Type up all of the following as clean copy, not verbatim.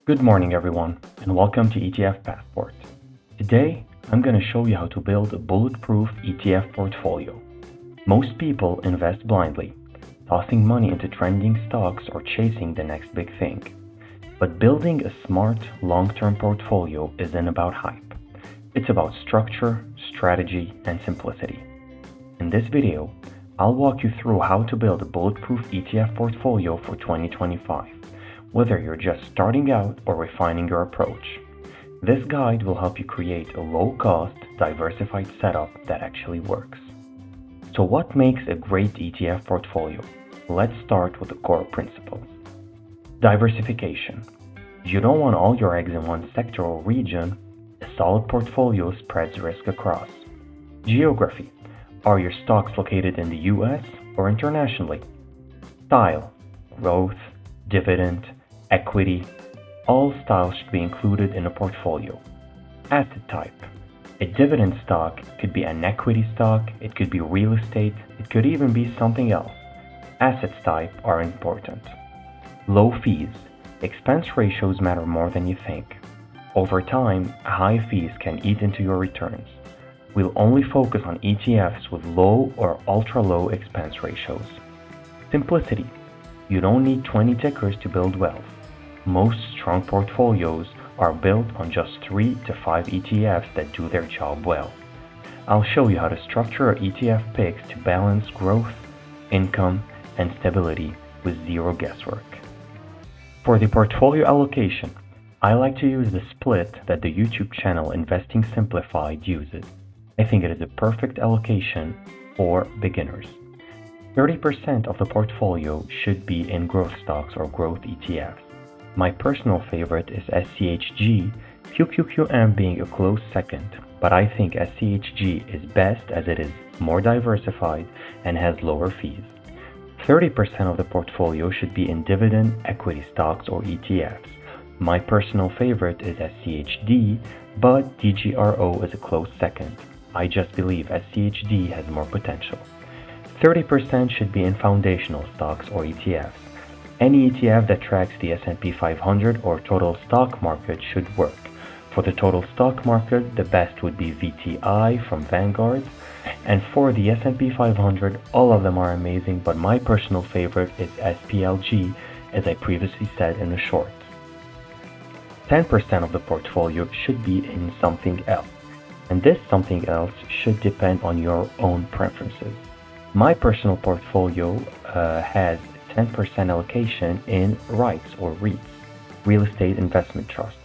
Good morning, everyone, and welcome to ETF Passport. Today, I'm going to show you how to build a bulletproof ETF portfolio. Most people invest blindly, tossing money into trending stocks or chasing the next big thing. But building a smart, long-term portfolio isn't about hype. It's about structure, strategy, and simplicity. In this video, I'll walk you through how to build a bulletproof ETF portfolio for 2025. Whether you're just starting out or refining your approach. This guide will help you create a low-cost, diversified setup that actually works. So what makes a great ETF portfolio? Let's start with the core principles. Diversification. You don't want all your eggs in one sector or region. A solid portfolio spreads risk across. Geography. Are your stocks located in the US or internationally? Style. Growth, dividend, equity, all styles should be included in a portfolio. Asset type. A dividend stock could be an equity stock, it could be real estate, it could even be something else. Assets type are important. Low fees. Expense ratios matter more than you think. Over time, high fees can eat into your returns. We'll only focus on ETFs with low or ultra-low expense ratios. Simplicity. You don't need 20 tickers to build wealth. Most strong portfolios are built on just 3 to 5 ETFs that do their job well. I'll show you how to structure our ETF picks to balance growth, income, and stability with zero guesswork. For the portfolio allocation, I like to use the split that the YouTube channel Investing Simplified uses. I think it is a perfect allocation for beginners. 30% of the portfolio should be in growth stocks or growth ETFs. My personal favorite is SCHG, QQQM being a close second, but I think SCHG is best as it is more diversified and has lower fees. 30% of the portfolio should be in dividend equity stocks or ETFs. My personal favorite is SCHD, but DGRO is a close second. I just believe SCHD has more potential. 30% should be in foundational stocks or ETFs. Any ETF that tracks the S&P 500 or total stock market should work. For the total stock market, the best would be VTI from Vanguard. And for the S&P 500, all of them are amazing, but my personal favorite is SPLG, as I previously said in the short. 10% of the portfolio should be in something else. And this something else should depend on your own preferences. My personal portfolio has 10% allocation in REITs or REITs, real estate investment trusts,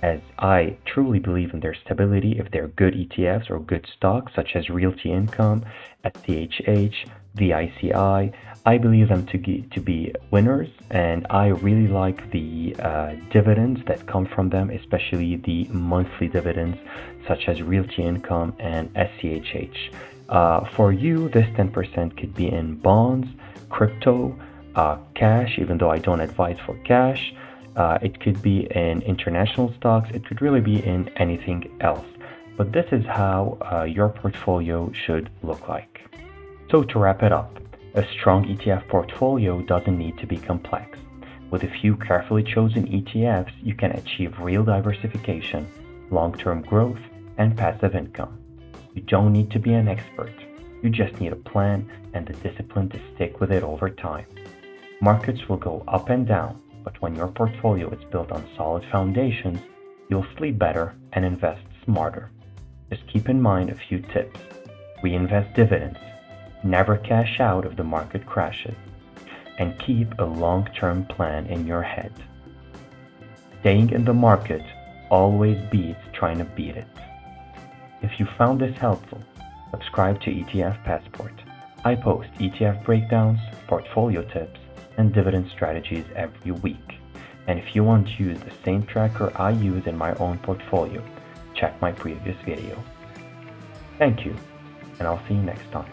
as I truly believe in their stability if they're good ETFs or good stocks such as Realty Income, SCHH, VICI. I believe them to be winners, and I really like the dividends that come from them, especially the monthly dividends such as Realty Income and SCHH. For you, this 10% could be in bonds, crypto, cash, even though I don't advise for cash. It could be in international stocks. It could really be in anything else. But this is how your portfolio should look like. So to wrap it up, a strong ETF portfolio doesn't need to be complex. With a few carefully chosen ETFs, you can achieve real diversification, long-term growth, and passive income. You don't need to be an expert. You just need a plan and the discipline to stick with it over time. Markets will go up and down, but when your portfolio is built on solid foundations, you'll sleep better and invest smarter. Just keep in mind a few tips. Reinvest dividends. Never cash out if the market crashes. And keep a long-term plan in your head. Staying in the market always beats trying to beat it. If you found this helpful, subscribe to ETF Passport. I post ETF breakdowns, portfolio tips, and dividend strategies every week. And if you want to use the same tracker I use in my own portfolio, check my previous video. Thank you, and I'll see you next time.